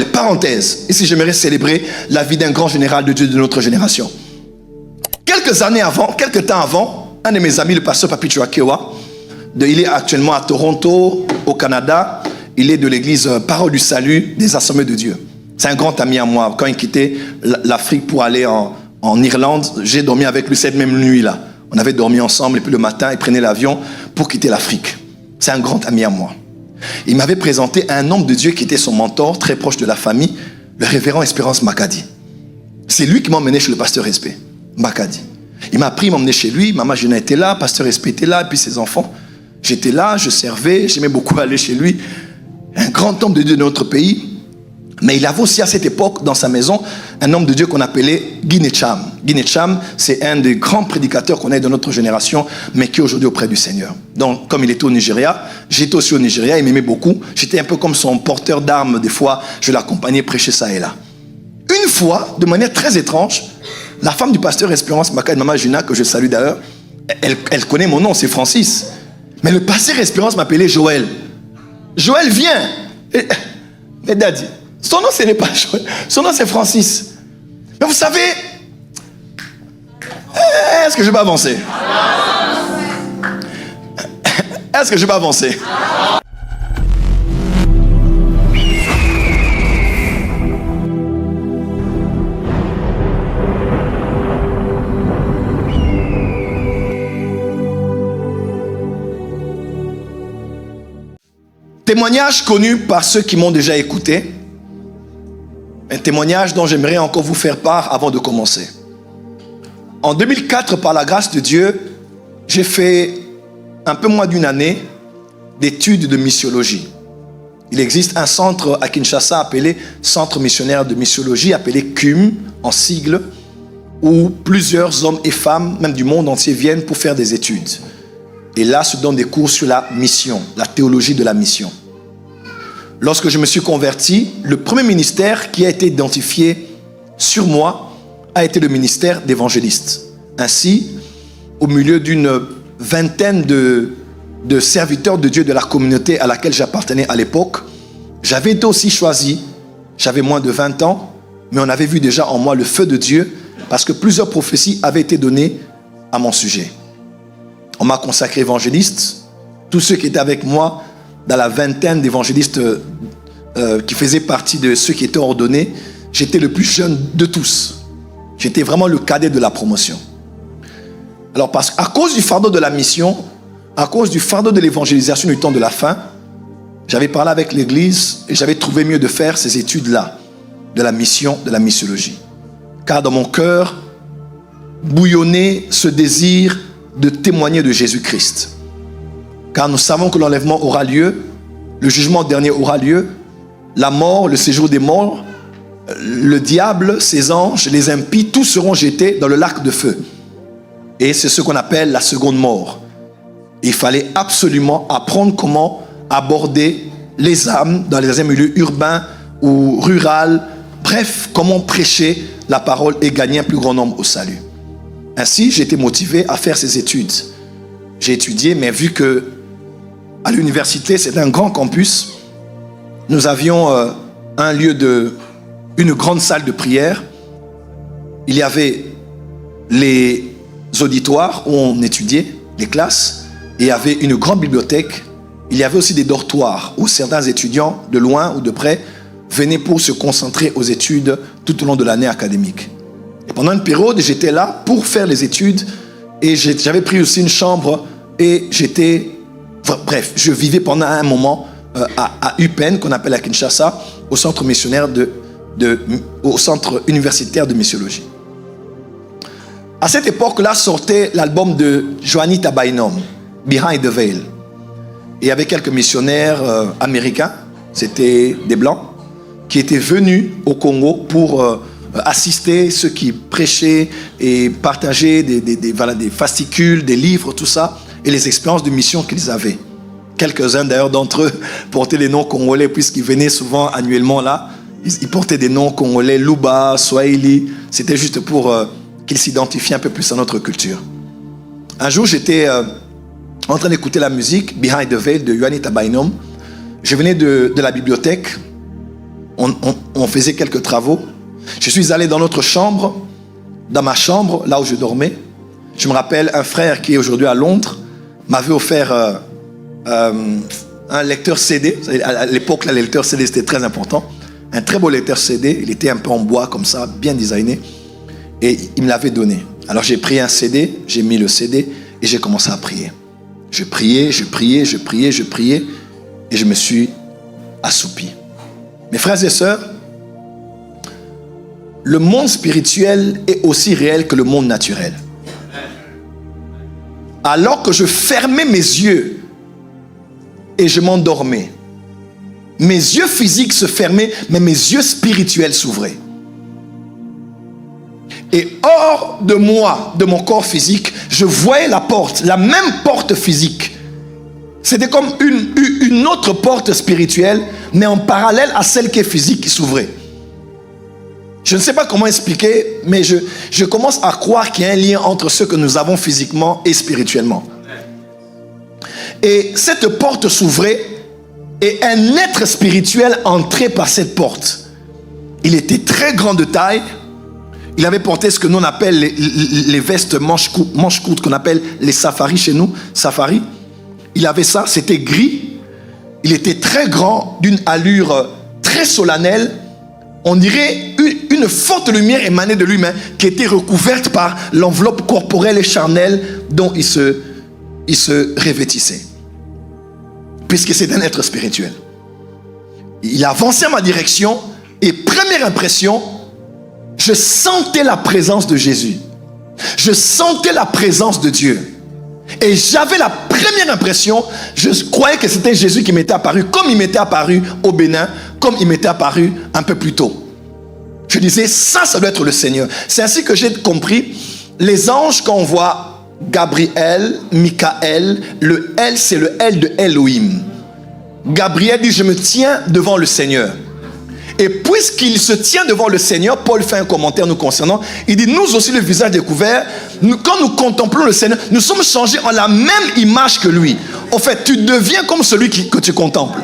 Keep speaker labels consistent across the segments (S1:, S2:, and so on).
S1: Parenthèse, ici j'aimerais célébrer la vie d'un grand général de Dieu de notre génération. Quelques temps avant, un de mes amis, le pasteur Papi Chouakewa, il est actuellement à Toronto, au Canada. Il est de l'église Parole du Salut des Assemblées de Dieu. C'est un grand ami à moi. Quand il quittait l'Afrique pour aller en Irlande, j'ai dormi avec lui cette même nuit-là. On avait dormi ensemble et puis le matin, il prenait l'avion pour quitter l'Afrique. C'est un grand ami à moi. Il m'avait présenté un homme de Dieu qui était son mentor, très proche de la famille, le révérend Espérance Makadi. C'est lui qui m'a emmené chez le pasteur Espé, Makadi. Il m'a pris, il m'a emmené chez lui, Maman Juna était là, pasteur Espé était là, et puis ses enfants. J'étais là, je servais, j'aimais beaucoup aller chez lui. Un grand homme de Dieu de notre pays. Mais il avait aussi à cette époque, dans sa maison, un homme de Dieu qu'on appelait Guy Netcham. Guy Netcham, c'est un des grands prédicateurs qu'on a de notre génération, mais qui est aujourd'hui auprès du Seigneur. Donc, comme il était au Nigeria, j'étais aussi au Nigeria, il m'aimait beaucoup. J'étais un peu comme son porteur d'armes, des fois, je l'accompagnais prêcher ça et là. Une fois, de manière très étrange, la femme du pasteur Espérance Makadi, Maman Juna, que je salue d'ailleurs, elle connaît mon nom, c'est Francis. Mais le pasteur Espérance m'appelait Joël. Joël, viens. Mais Daddy, son nom, ce n'est pas Joël. Son nom, c'est Francis. Mais vous savez, est-ce que je vais avancer? Est-ce que je vais avancer? Témoignage connu par ceux qui m'ont déjà écouté. Un témoignage dont j'aimerais encore vous faire part avant de commencer. En 2004, par la grâce de Dieu, j'ai fait un peu moins d'une année d'études de missiologie. Il existe un centre à Kinshasa appelé Centre missionnaire de missiologie, appelé CUM en sigle, où plusieurs hommes et femmes, même du monde entier, viennent pour faire des études. Et là se donnent des cours sur la mission, la théologie de la mission. Lorsque je me suis converti, le premier ministère qui a été identifié sur moi a été le ministère d'évangéliste. Ainsi, au milieu d'une vingtaine de serviteurs de Dieu de la communauté à laquelle j'appartenais à l'époque, j'avais été aussi choisi. J'avais moins de 20 ans, mais on avait vu déjà en moi le feu de Dieu parce que plusieurs prophéties avaient été données à mon sujet. On m'a consacré évangéliste. Tous ceux qui étaient avec moi dans la vingtaine d'évangélistes qui faisaient partie de ceux qui étaient ordonnés, j'étais le plus jeune de tous. J'étais vraiment le cadet de la promotion. Alors, à cause du fardeau de la mission, à cause du fardeau de l'évangélisation du temps de la fin, j'avais parlé avec l'église et j'avais trouvé mieux de faire ces études-là, de la mission, de la missiologie. Car dans mon cœur bouillonnait ce désir de témoigner de Jésus-Christ. Car nous savons que l'enlèvement aura lieu, le jugement dernier aura lieu, la mort, le séjour des morts, le diable, ses anges, les impies, tous seront jetés dans le lac de feu. Et c'est ce qu'on appelle la seconde mort. Il fallait absolument apprendre comment aborder les âmes dans les milieux urbains ou ruraux. Bref, comment prêcher la parole et gagner un plus grand nombre au salut. Ainsi, j'ai été motivé à faire ces études. J'ai étudié, mais vu que à l'université, c'est un grand campus, nous avions un lieu une grande salle de prière. Il y avait les auditoires où on étudiait, les classes, et il y avait une grande bibliothèque. Il y avait aussi des dortoirs où certains étudiants, de loin ou de près, venaient pour se concentrer aux études tout au long de l'année académique. Et pendant une période, j'étais là pour faire les études et j'avais pris aussi une chambre et bref, je vivais pendant un moment à UPenn, qu'on appelle à Kinshasa, au centre missionnaire au centre universitaire de missiologie. À cette époque-là sortait l'album de Juanita Bynum, Behind the Veil. Et il y avait quelques missionnaires américains, c'était des blancs, qui étaient venus au Congo pour assister ceux qui prêchaient et partager des fascicules, des livres, tout ça, et les expériences de mission qu'ils avaient. Quelques-uns d'ailleurs d'entre eux portaient les noms congolais puisqu'ils venaient souvent annuellement là. Ils portaient des noms congolais, Luba, Swahili. C'était juste pour qu'ils s'identifient un peu plus à notre culture. Un jour, j'étais en train d'écouter la musique Behind the Veil de Juanita Bynum. Je venais de la bibliothèque. on faisait quelques travaux. Je suis allé dans notre chambre, dans ma chambre, là où je dormais. Je me rappelle, un frère qui est aujourd'hui à Londres m'avait offert un lecteur CD. À l'époque, là, les lecteurs CD, c'était très important. Un très beau lecteur CD. Il était un peu en bois, comme ça, bien designé. Et il me l'avait donné. Alors j'ai pris un CD, j'ai mis le CD et j'ai commencé à prier. Je priais. Et je me suis assoupi. Mes frères et sœurs, le monde spirituel est aussi réel que le monde naturel. Alors que je fermais mes yeux et je m'endormais, mes yeux physiques se fermaient, mais mes yeux spirituels s'ouvraient. Et hors de moi, de mon corps physique, je voyais la porte, la même porte physique. C'était comme une autre porte spirituelle, mais en parallèle à celle qui est physique, qui s'ouvrait. Je ne sais pas comment expliquer, mais je commence à croire qu'il y a un lien entre ce que nous avons physiquement et spirituellement. Et cette porte s'ouvrait et un être spirituel entrait par cette porte. Il était très grand de taille. Il avait porté ce que nous on appelle les vestes manches courtes, qu'on appelle les safaris chez nous, safari. Il avait ça, c'était gris. Il était très grand, d'une allure très solennelle. On dirait une forte lumière émanait de lui-même, qui était recouverte par l'enveloppe corporelle et charnelle dont il se revêtissait. Puisque c'est un être spirituel. Il avançait à ma direction et première impression, je sentais la présence de Jésus. Je sentais la présence de Dieu. Et j'avais la première impression, je croyais que c'était Jésus qui m'était apparu, comme il m'était apparu au Bénin, comme il m'était apparu un peu plus tôt. Je disais, ça doit être le Seigneur. C'est ainsi que j'ai compris, les anges, quand on voit Gabriel, Michael, le L, c'est le L de Elohim. Gabriel dit, je me tiens devant le Seigneur. Et puisqu'il se tient devant le Seigneur, Paul fait un commentaire nous concernant. Il dit, nous aussi le visage découvert, quand nous contemplons le Seigneur, nous sommes changés en la même image que lui. En fait, tu deviens comme celui que tu contemples.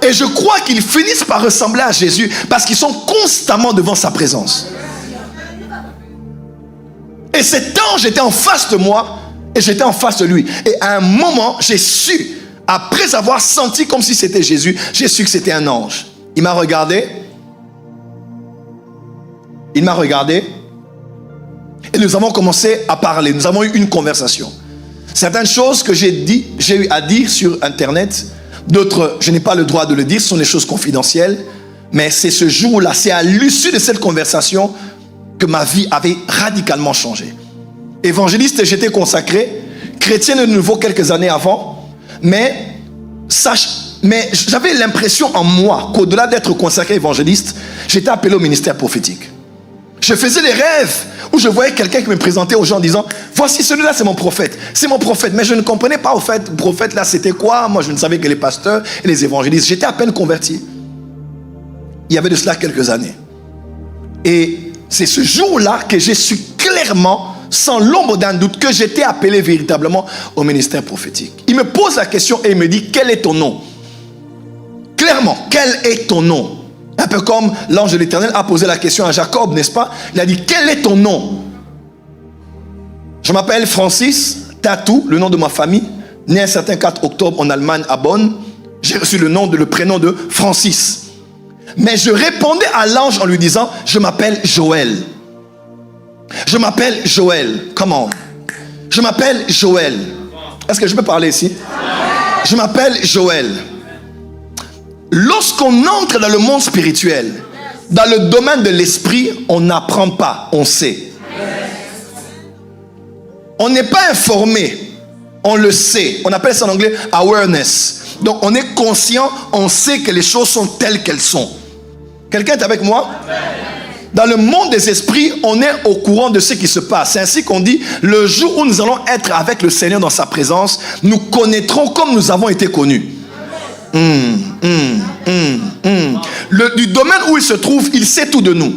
S1: Et je crois qu'ils finissent par ressembler à Jésus parce qu'ils sont constamment devant sa présence. Et cet ange était en face de moi et j'étais en face de lui. Et à un moment, j'ai su, après avoir senti comme si c'était Jésus, j'ai su que c'était un ange. Il m'a regardé. Il m'a regardé. Et nous avons commencé à parler. Nous avons eu une conversation. Certaines choses que j'ai eu à dire sur Internet, d'autres, je n'ai pas le droit de le dire, ce sont des choses confidentielles. Mais c'est ce jour-là, c'est à l'issue de cette conversation que ma vie avait radicalement changé. Évangéliste, j'étais consacré, chrétien de nouveau quelques années avant, mais j'avais l'impression en moi qu'au-delà d'être consacré évangéliste, j'étais appelé au ministère prophétique. Je faisais des rêves où je voyais quelqu'un qui me présentait aux gens en disant, voici celui-là, c'est mon prophète. C'est mon prophète. Mais je ne comprenais pas au fait, le prophète là, c'était quoi? Moi, je ne savais que les pasteurs et les évangélistes. J'étais à peine converti. Il y avait de cela quelques années. Et c'est ce jour-là que j'ai su clairement, sans l'ombre d'un doute, que j'étais appelé véritablement au ministère prophétique. Il me pose la question et il me dit, quel est ton nom? Clairement, quel est ton nom? Un peu comme l'ange de l'Éternel a posé la question à Jacob, n'est-ce pas? Il a dit, quel est ton nom? Je m'appelle Francis Tatou, le nom de ma famille, né un certain 4 octobre en Allemagne à Bonn. J'ai reçu le prénom de Francis. Mais je répondais à l'ange en lui disant, je m'appelle Joël. Je m'appelle Joël. Comment? Je m'appelle Joël. Est-ce que je peux parler ici? Je m'appelle Joël. Lorsqu'on entre dans le monde spirituel, dans le domaine de l'esprit, on n'apprend pas, on sait. On n'est pas informé, on le sait. On appelle ça en anglais awareness. Donc on est conscient, on sait que les choses sont telles qu'elles sont. Quelqu'un est avec moi? Dans le monde des esprits, on est au courant de ce qui se passe. C'est ainsi qu'on dit, le jour où nous allons être avec le Seigneur dans sa présence, nous connaîtrons comme nous avons été connus. Du domaine où il se trouve, il sait tout de nous.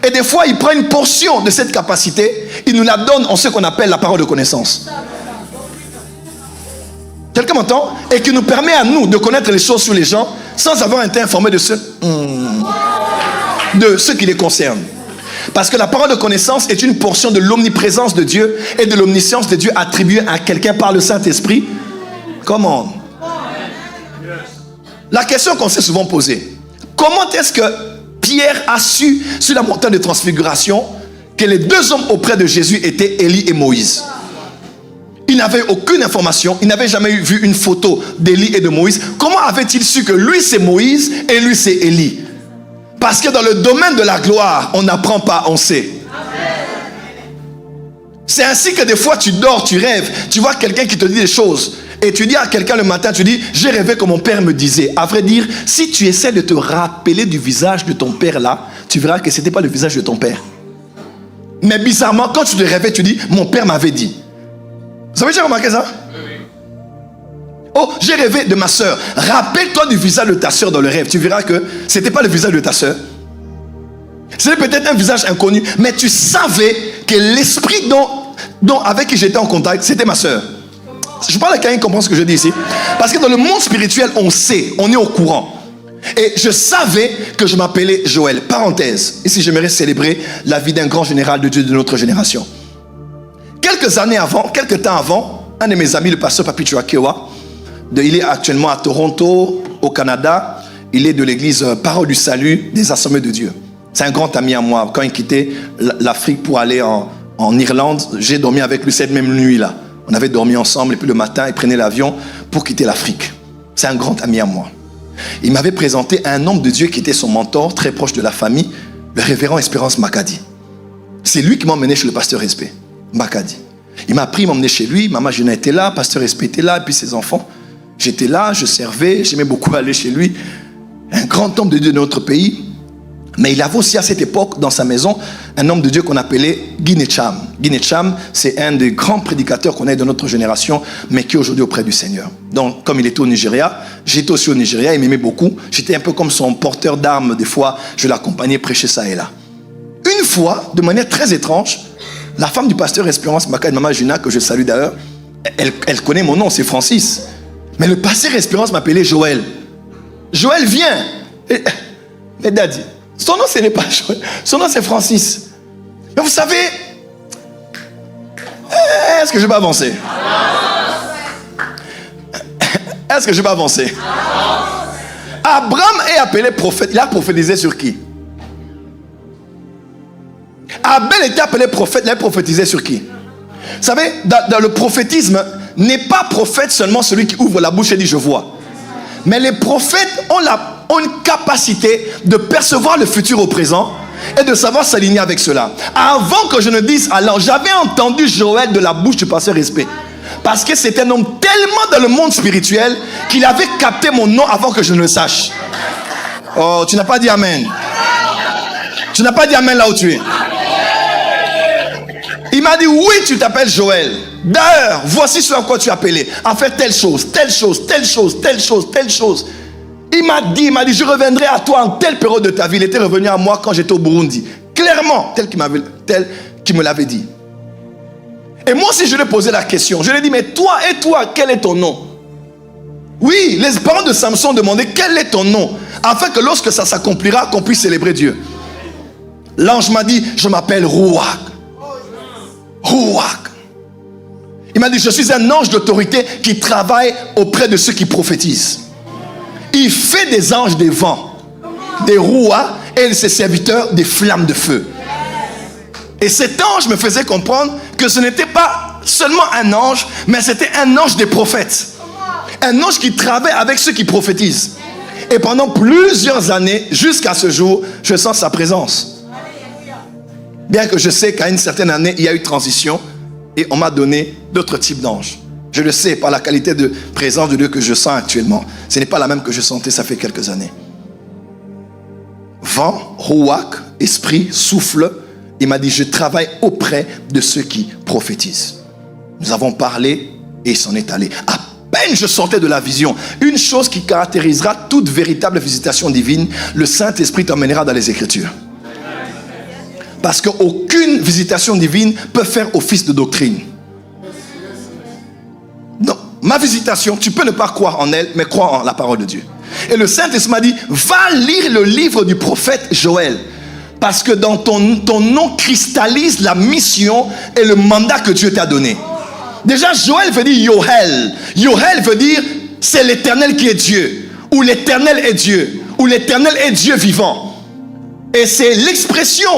S1: Et des fois, il prend une portion de cette capacité, il nous la donne en ce qu'on appelle la parole de connaissance. Quelqu'un m'entend? Et qui nous permet à nous de connaître les choses sur les gens sans avoir été informés de ce qui les concerne. Parce que la parole de connaissance est une portion de l'omniprésence de Dieu et de l'omniscience de Dieu attribuée à quelqu'un par le Saint-Esprit. Comment? La question qu'on s'est souvent posée, comment est-ce que Pierre a su sur la montagne de transfiguration que les deux hommes auprès de Jésus étaient Élie et Moïse? Il n'avait aucune information, il n'avait jamais vu une photo d'Élie et de Moïse. Comment avait-il su que lui c'est Moïse et lui c'est Élie? Parce que dans le domaine de la gloire, on n'apprend pas, on sait. C'est ainsi que des fois tu dors, tu rêves, tu vois quelqu'un qui te dit des choses et tu dis à quelqu'un le matin, tu dis, j'ai rêvé que mon père me disait. À vrai dire, si tu essaies de te rappeler du visage de ton père là, tu verras que ce n'était pas le visage de ton père. Mais bizarrement, quand tu te réveilles, tu dis, mon père m'avait dit. Vous avez déjà remarqué ça? Oh, j'ai rêvé de ma soeur. Rappelle-toi du visage de ta soeur dans le rêve. Tu verras que ce n'était pas le visage de ta soeur. C'était peut-être un visage inconnu, mais tu savais que l'esprit avec qui j'étais en contact, c'était ma soeur. Je parle à quelqu'un qui comprend ce que je dis ici. Parce que dans le monde spirituel, on sait, on est au courant. Et je savais que je m'appelais Joël. Parenthèse, ici j'aimerais célébrer la vie d'un grand général de Dieu de notre génération. Quelques temps avant, un de mes amis, le pasteur Papi Chouakewa, il est actuellement à Toronto, au Canada. Il est de l'église Parole du Salut des Assemblées de Dieu. C'est un grand ami à moi. Quand il quittait l'Afrique pour aller en Irlande, j'ai dormi avec lui cette même nuit-là. On avait dormi ensemble et puis le matin, il prenait l'avion pour quitter l'Afrique. C'est un grand ami à moi. Il m'avait présenté un homme de Dieu qui était son mentor, très proche de la famille, le révérend Espérance Makadi. C'est lui qui m'a emmené chez le pasteur Espé, Makadi. Il m'a pris, il m'a emmené chez lui. Maman Juna était là, pasteur Espé était là, et puis ses enfants. J'étais là, je servais, j'aimais beaucoup aller chez lui. Un grand homme de Dieu de notre pays. Mais il avait aussi à cette époque, dans sa maison, un homme de Dieu qu'on appelait Guy Netcham. Guy Netcham, c'est un des grands prédicateurs qu'on a de notre génération, mais qui est aujourd'hui auprès du Seigneur. Donc, comme il était au Nigeria, j'étais aussi au Nigeria, il m'aimait beaucoup. J'étais un peu comme son porteur d'armes, des fois, je l'accompagnais prêcher ça et là. Une fois, de manière très étrange, la femme du pasteur Espérance Makadi, Maman Juna, que je salue d'ailleurs, elle connaît mon nom, c'est Francis. Mais le pasteur Espérance m'appelait Joël. Joël, viens. Mais Daddy, son nom ce n'est pas Joël, son nom c'est Francis. Mais vous savez, est-ce que je vais avancer? Est-ce que je vais avancer? Abraham est appelé prophète. Il a prophétisé sur qui? Abel était appelé prophète. Il a prophétisé sur qui? Vous savez, dans le prophétisme, n'est pas prophète seulement celui qui ouvre la bouche et dit je vois. Mais les prophètes ont une capacité de percevoir le futur au présent et de savoir s'aligner avec cela. Avant que je ne dise alors, j'avais entendu Joël de la bouche du pasteur Respect. Parce que c'était un homme tellement dans le monde spirituel qu'il avait capté mon nom avant que je ne le sache. Oh, tu n'as pas dit amen. Tu n'as pas dit amen là où tu es. Il m'a dit oui, tu t'appelles Joël. D'ailleurs, voici ce à quoi tu es appelé. À faire telle chose, telle chose, telle chose, telle chose, telle chose. Il m'a dit, je reviendrai à toi en telle période de ta vie. Il était revenu à moi quand j'étais au Burundi. Clairement, tel qu'il me l'avait dit. Et moi aussi, je lui ai posé la question. Je lui ai dit, mais toi, quel est ton nom? Oui, les parents de Samson demandaient, quel est ton nom? Afin que lorsque ça s'accomplira, qu'on puisse célébrer Dieu. L'ange m'a dit, je m'appelle Rouak. Rouak. Il m'a dit, je suis un ange d'autorité qui travaille auprès de ceux qui prophétisent. Il fait des anges des vents, des rouas, et ses serviteurs des flammes de feu. Et cet ange me faisait comprendre que ce n'était pas seulement un ange, mais c'était un ange des prophètes. Un ange qui travaille avec ceux qui prophétisent. Et pendant plusieurs années, jusqu'à ce jour, je sens sa présence. Bien que je sais qu'à une certaine année, il y a eu transition et on m'a donné d'autres types d'anges. Je le sais par la qualité de présence de Dieu que je sens actuellement. Ce n'est pas la même que je sentais ça fait quelques années. Vent, rouak, esprit, souffle. Il m'a dit, je travaille auprès de ceux qui prophétisent. Nous avons parlé et il s'en est allé. À peine je sentais de la vision. Une chose qui caractérisera toute véritable visitation divine, le Saint-Esprit t'emmènera dans les Écritures. Parce qu'aucune visitation divine peut faire office de doctrine. Non, ma visitation, tu peux ne pas croire en elle, mais croire en la parole de Dieu. Et le Saint-Esprit m'a dit, va lire le livre du prophète Joël. Parce que dans ton nom cristallise la mission et le mandat que Dieu t'a donné. Déjà, Joël veut dire Yoel. Yoel veut dire, c'est l'Éternel qui est Dieu. Ou l'Éternel est Dieu. Ou l'Éternel est Dieu vivant. Et c'est l'expression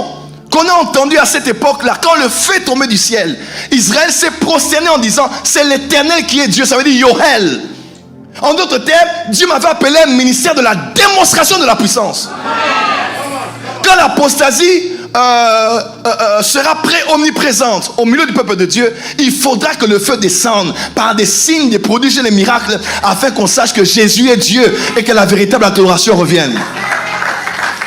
S1: qu'on a entendue à cette époque-là. Quand le feu est tombé du ciel, Israël s'est prosterné en disant, c'est l'Éternel qui est Dieu. Ça veut dire Yoel. En d'autres termes, Dieu m'avait appelé un ministère de la démonstration de la puissance. Quand l'apostasie sera omniprésente au milieu du peuple de Dieu, il faudra que le feu descende par des signes, des prodiges et des miracles, afin qu'on sache que Jésus est Dieu et que la véritable adoration revienne.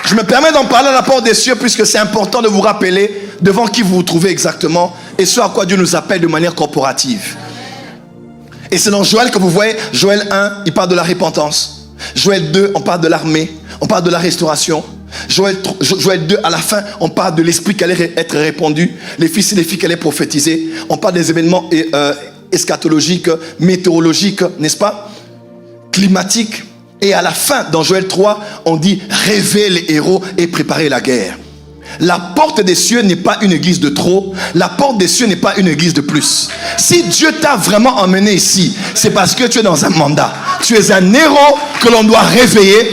S1: Je me permets d'en parler à la porte des cieux, puisque c'est important de vous rappeler devant qui vous vous trouvez exactement et ce à quoi Dieu nous appelle de manière corporative. Et c'est dans Joël que vous voyez, Joël 1, il parle de la repentance. Joël 2, on parle de l'armée, on parle de la restauration. Joël 2, à la fin, on parle de l'esprit qui allait être répandu, les fils et les filles qui allaient prophétiser. On parle des événements eschatologiques, météorologiques, n'est-ce pas? Climatiques. Et à la fin, dans Joël 3, on dit rêver les héros et préparer la guerre. La porte des cieux n'est pas une église de trop. La porte des cieux n'est pas une église de plus. Si Dieu t'a vraiment emmené ici, c'est parce que tu es dans un mandat. Tu es un héros que l'on doit réveiller.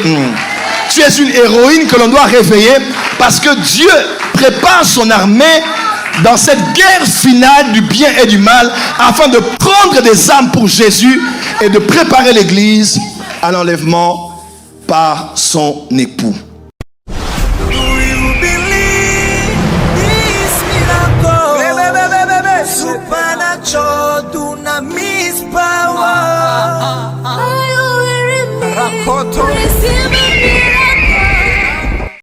S1: Tu es une héroïne que l'on doit réveiller, parce que Dieu prépare son armée dans cette guerre finale du bien et du mal, afin de prendre des âmes pour Jésus et de préparer l'église à l'enlèvement par son époux.